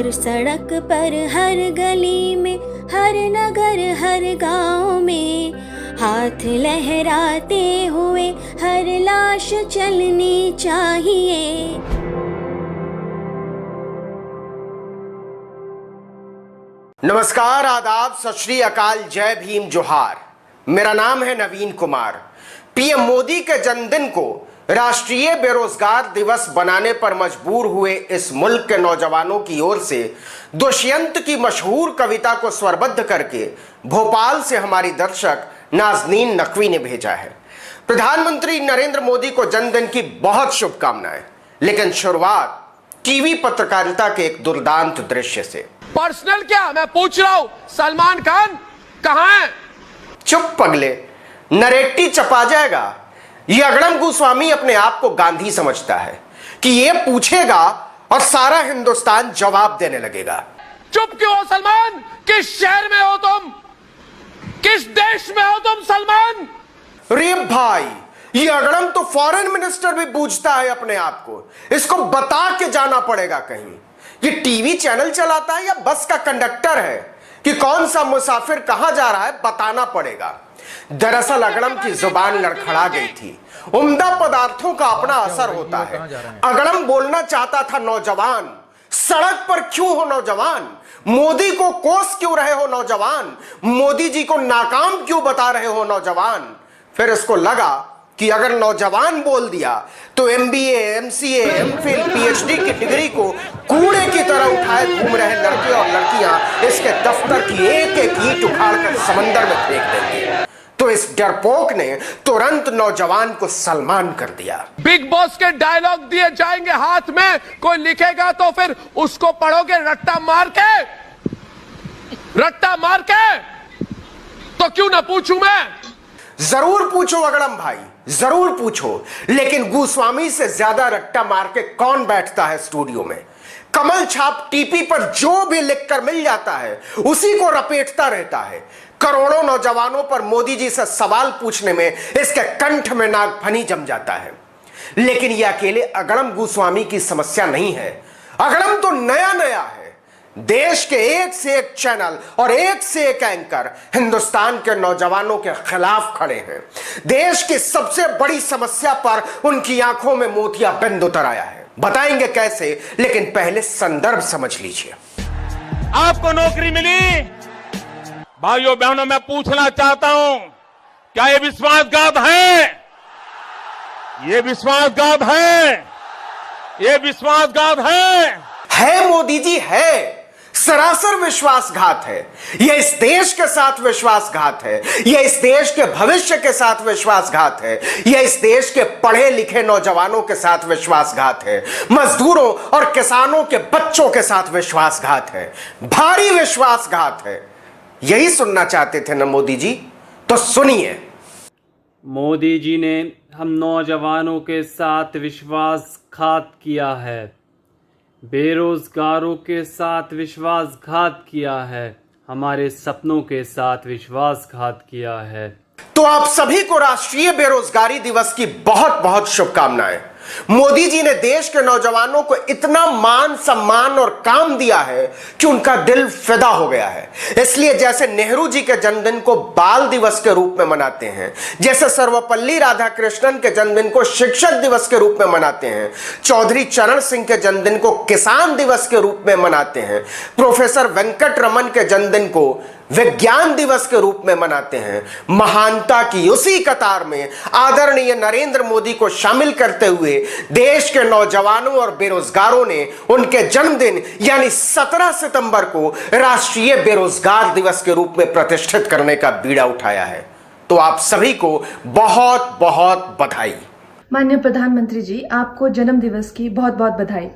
हर सड़क पर, हर गली में, हर नगर, हर गांव में हाथ लहराते हुए हर लाश चलनी चाहिए। नमस्कार, आदाब, सत श्री अकाल, जय भीम, जोहार। मेरा नाम है नवीन कुमार। पीएम मोदी के जन्मदिन को राष्ट्रीय बेरोजगार दिवस बनाने पर मजबूर हुए इस मुल्क के नौजवानों की ओर से दुष्यंत की मशहूर कविता को स्वरबद्ध करके भोपाल से हमारी दर्शक नाजनीन नकवी ने भेजा है। प्रधानमंत्री नरेंद्र मोदी को जन्मदिन की बहुत शुभकामनाएं। लेकिन शुरुआत टीवी पत्रकारिता के एक दुर्दांत दृश्य से। पर्सनल क्या, मैं पूछ रहा हूं, सलमान खान कहां है? चुप पगले, नरेटी चपा जाएगा। ये अगड़म गोस्वामी अपने आप को गांधी समझता है कि ये पूछेगा और सारा हिंदुस्तान जवाब देने लगेगा। चुप क्यों हो सलमान? किस शहर में हो तुम? किस देश में हो तुम सलमान? रे भाई, ये अगड़म तो फॉरेन मिनिस्टर भी पूछता है अपने आप को। इसको बता के जाना पड़ेगा कहीं ये टीवी चैनल चलाता है या बस का कंडक्टर है कि कौन सा मुसाफिर कहां जा रहा है बताना पड़ेगा। दरअसल अगड़म की जुबान लड़खड़ा गई थी। उम्दा पदार्थों का अपना असर होता है। अगड़म बोलना चाहता था नौजवान, सड़क पर क्यों हो नौजवान? मोदी को कोस क्यों रहे हो नौजवान? मोदी जी को नाकाम क्यों बता रहे हो नौजवान? फिर इसको लगा कि अगर नौजवान बोल दिया तो एमबीए, एमसीए, एमफिल, पीएचडी की डिग्री को कूड़े की तरह उठाए घूम रहे लड़के और लड़कियां इसके दफ्तर की एक एक ईंट उखाड़कर समंदर में फेंक देंगे। तो इस डरपोक ने तुरंत नौजवान को सलमान कर दिया। बिग बॉस के डायलॉग दिए जाएंगे हाथ में, कोई लिखेगा तो फिर उसको पढ़ोगे रट्टा मार के। तो क्यों ना पूछूं मैं? जरूर पूछो अगड़म भाई, जरूर पूछो। लेकिन गोस्वामी से ज्यादा रट्टा मार के कौन बैठता है स्टूडियो में? कमल छाप टीपी पर जो भी लिखकर मिल जाता है उसी को रपेटता रहता है। करोड़ों नौजवानों पर मोदी जी से सवाल पूछने में इसके कंठ में नागफनी जम जाता है। लेकिन यह अकेले अगड़म गोस्वामी की समस्या नहीं है। अगड़म तो नया नया है। देश के एक से एक चैनल और एक से एक एंकर हिंदुस्तान के नौजवानों के खिलाफ खड़े हैं। देश की सबसे बड़ी समस्या पर उनकी आंखों में मोतियाबिंद उतर आया है। बताएंगे कैसे, लेकिन पहले संदर्भ समझ लीजिए। आपको नौकरी मिली? भाइयों बहनों, मैं पूछना चाहता हूं, क्या ये विश्वासघात है? ये विश्वासघात है? ये विश्वासघात है मोदी जी, है। सरासर विश्वासघात है। यह इस देश के साथ विश्वासघात है। यह इस देश के भविष्य के साथ विश्वासघात है। यह इस देश के पढ़े लिखे नौजवानों के साथ विश्वासघात है। मजदूरों और किसानों के बच्चों के साथ विश्वासघात है। भारी विश्वासघात है। यही सुनना चाहते थे ना मोदी जी? तो सुनिए। मोदी जी ने हम नौजवानों के साथ विश्वासघात किया है, बेरोजगारों के साथ विश्वासघात किया है, हमारे सपनों के साथ विश्वासघात किया है। तो आप सभी को राष्ट्रीय बेरोजगारी दिवस की बहुत बहुत शुभकामनाएं। मोदी जी ने देश के नौजवानों को इतना मान सम्मान और काम दिया है कि उनका दिल फिदा हो गया है। इसलिए जैसे नेहरू जी के जन्मदिन को बाल दिवस के रूप में मनाते हैं, जैसे सर्वपल्ली राधाकृष्णन के जन्मदिन को शिक्षक दिवस के रूप में मनाते हैं, चौधरी चरण सिंह के जन्मदिन को किसान दिवस के रूप में मनाते हैं, प्रोफेसर वेंकट रमन के जन्मदिन को विज्ञान दिवस के रूप में मनाते हैं, महानता की उसी कतार में आदरणीय नरेंद्र मोदी को शामिल करते हुए देश के नौजवानों और बेरोजगारों ने उनके जन्मदिन यानी 17 सितंबर को राष्ट्रीय बेरोजगार दिवस के रूप में प्रतिष्ठित करने का बीड़ा उठाया है। तो आप सभी को बहुत बहुत बधाई। माननीय प्रधानमंत्री जी, आपको जन्म दिवस की बहुत बहुत बधाई।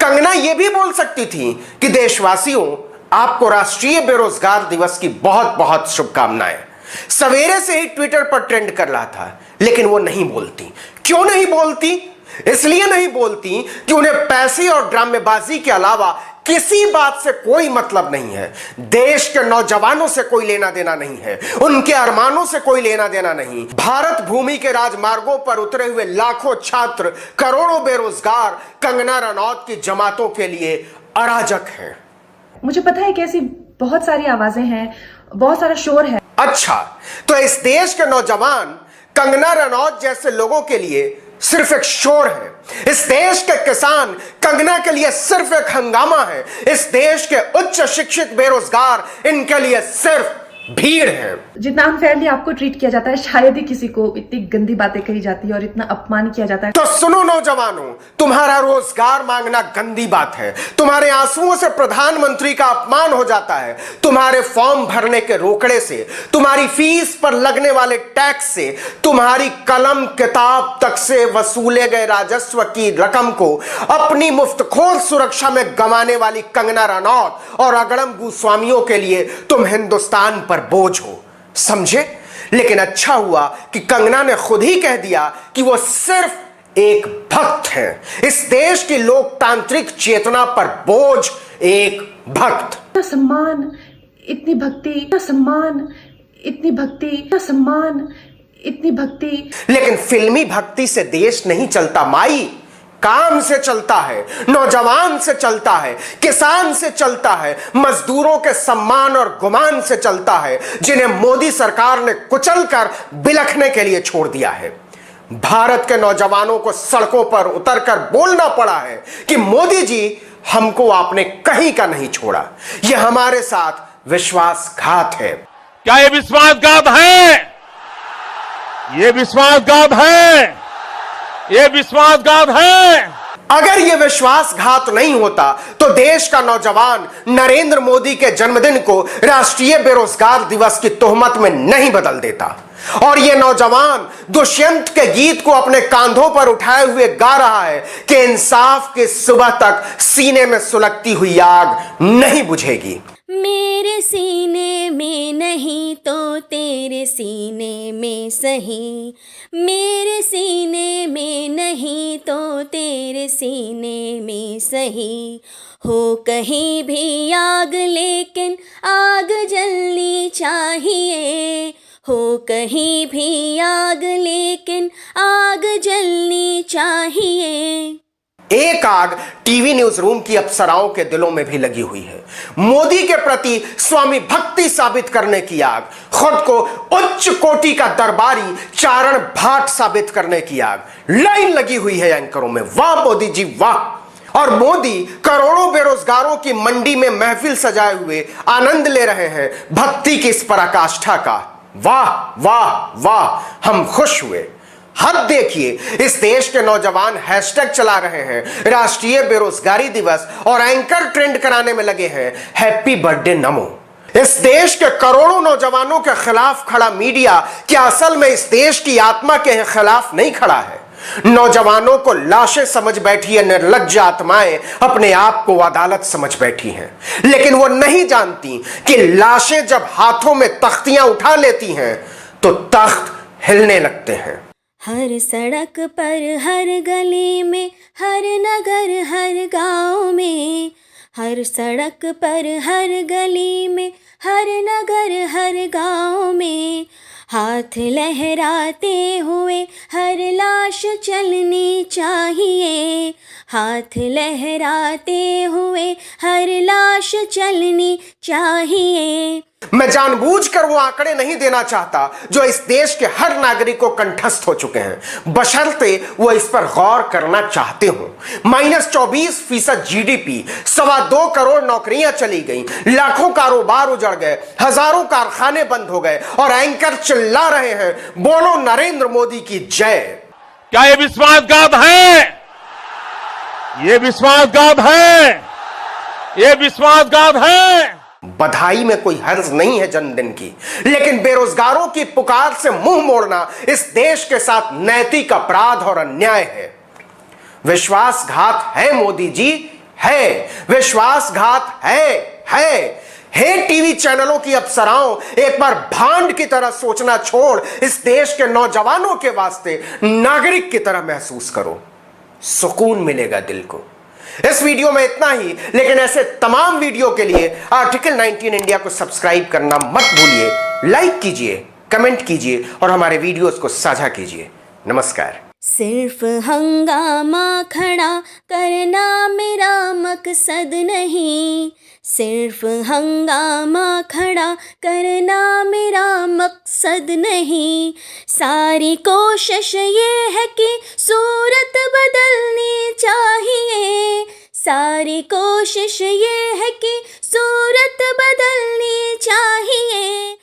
कंगना ये भी बोल सकती थी कि देशवासियों, आपको राष्ट्रीय बेरोजगार दिवस की बहुत बहुत शुभकामनाएं। सवेरे से ही ट्विटर पर ट्रेंड कर रहा था, लेकिन वो नहीं बोलती। क्यों नहीं बोलती? इसलिए नहीं बोलती कि उन्हें पैसे और ड्रामेबाजी के अलावा किसी बात से कोई मतलब नहीं है। देश के नौजवानों से कोई लेना देना नहीं है, उनके अरमानों से कोई लेना देना नहीं। भारत भूमि के राजमार्गों पर उतरे हुए लाखों छात्र, करोड़ों बेरोजगार कंगना रनौत की जमातों के लिए अराजक हैं। मुझे पता है कि ऐसी बहुत सारी आवाजें हैं, बहुत सारा शोर है। अच्छा, तो इस देश के नौजवान कंगना रनौत जैसे लोगों के लिए सिर्फ एक शोर है। इस देश के किसान कंगना के लिए सिर्फ एक हंगामा है। इस देश के उच्च शिक्षित बेरोजगार इनके लिए सिर्फ भीड़ है। जितना अनफेयरली आपको ट्रीट किया जाता है, शायद ही किसी को इतनी गंदी बातें कही जाती है और इतना अपमान किया जाता है। तो सुनो नौजवानों, तुम्हारा रोजगार मांगना गंदी बात है। तुम्हारे आंसुओं से प्रधानमंत्री का अपमान हो जाता है। तुम्हारे फॉर्म भरने के रोकड़े से, तुम्हारी फीस पर लगने वाले टैक्स से, तुम्हारी कलम किताब तक से वसूले गए राजस्व की रकम को अपनी मुफ्तखोर सुरक्षा में गंवाने वाली कंगना रनौत और अगड़म गोस्वामियों के लिए तुम हिंदुस्तान पर बोझ हो, समझे? लेकिन अच्छा हुआ कि कंगना ने खुद ही कह दिया कि वो सिर्फ एक भक्त है। इस देश की लोकतांत्रिक चेतना पर बोझ एक भक्त। इतना सम्मान, इतनी भक्ति, इतना सम्मान, इतनी भक्ति, इतना सम्मान, इतनी भक्ति। लेकिन फिल्मी भक्ति से देश नहीं चलता माई। काम से चलता है, नौजवान से चलता है, किसान से चलता है, मजदूरों के सम्मान और गुमान से चलता है, जिन्हें मोदी सरकार ने कुचलकर बिलखने के लिए छोड़ दिया है। भारत के नौजवानों को सड़कों पर उतरकर बोलना पड़ा है कि मोदी जी, हमको आपने कहीं का नहीं छोड़ा। यह हमारे साथ विश्वासघात है। क्या ये विश्वासघात है? ये विश्वासघात है। ये विश्वासघात है। अगर यह विश्वासघात नहीं होता तो देश का नौजवान नरेंद्र मोदी के जन्मदिन को राष्ट्रीय बेरोजगार दिवस की तोहमत में नहीं बदल देता। और यह नौजवान दुष्यंत के गीत को अपने कांधों पर उठाए हुए गा रहा है कि इंसाफ की सुबह तक सीने में सुलगती हुई आग नहीं बुझेगी। मेरे सीने में नहीं तो तेरे सीने में सही, मेरे सीने में नहीं तो तेरे सीने में सही। हो कहीं भी आग लेकिन आग जलनी चाहिए, हो कहीं भी आग लेकिन आग जलनी चाहिए। एक आग टीवी न्यूज रूम की अप्सराओं के दिलों में भी लगी हुई है। मोदी के प्रति स्वामी भक्ति साबित करने की आग, खुद को उच्च कोटि का दरबारी चारण भाट साबित करने की आग लाइन लगी हुई है एंकरों में। वाह मोदी जी वाह। और मोदी करोड़ों बेरोजगारों की मंडी में महफिल सजाए हुए आनंद ले रहे हैं भक्ति की इस पराकाष्ठा का। वाह वाह वाह, हम खुश हुए। हद देखिए, इस देश के नौजवान हैशटैग चला रहे हैं राष्ट्रीय बेरोजगारी दिवस और एंकर ट्रेंड कराने में लगे हैं हैप्पी बर्थडे नमो। इस देश के करोड़ों नौजवानों के खिलाफ खड़ा मीडिया क्या असल में इस देश की आत्मा के खिलाफ नहीं खड़ा है? नौजवानों को लाशें समझ बैठी है निर्लज्ज आत्माएं अपने आप को अदालत समझ बैठी हैं, लेकिन वो नहीं जानती कि लाशें जब हाथों में तख्तियां उठा लेती हैं तो तख्त हिलने लगते हैं। हर सड़क पर, हर गली में, हर नगर, हर गांव में, हर सड़क पर, हर गली में, हर नगर, हर गांव में, हाथ लहराते हुए हर लाश चलनी चाहिए, हाथ लहराते हुए हर लाश चलनी चाहिए। मैं जानबूझकर वो आंकड़े नहीं देना चाहता जो इस देश के हर नागरिक को कंठस्थ हो चुके हैं, बशर्ते वो इस पर गौर करना चाहते हो। -24% जीडीपी, 2.25 करोड़ नौकरियां चली गईं, लाखों कारोबार उजड़ गए, हजारों कारखाने बंद हो गए और एंकर चिल्ला रहे हैं बोलो नरेंद्र मोदी की जय। क्या ये विश्वासघात है? ये विश्वासघात है। ये विश्वासघात है। बधाई में कोई हर्ज नहीं है जन्मदिन की, लेकिन बेरोजगारों की पुकार से मुंह मोड़ना इस देश के साथ नैतिक अपराध और अन्याय है। विश्वासघात है मोदी जी, है विश्वासघात है। हे टीवी चैनलों की अप्सराओं, एक बार भांड की तरह सोचना छोड़ इस देश के नौजवानों के वास्ते नागरिक की तरह महसूस करो, सुकून मिलेगा दिल को। इस वीडियो में इतना ही, लेकिन ऐसे तमाम वीडियो के लिए आर्टिकल 19 इंडिया को सब्सक्राइब करना मत भूलिए। लाइक कीजिए, कमेंट कीजिए और हमारे वीडियोस को साझा कीजिए। नमस्कार। सिर्फ हंगामा खड़ा करना मेरा मकसद नहीं, सिर्फ हंगामा खड़ा करना मेरा मकसद नहीं। सारी कोशिश ये है कि सूरत बदलनी चाहिए, सारी कोशिश ये है कि सूरत बदलनी चाहिए।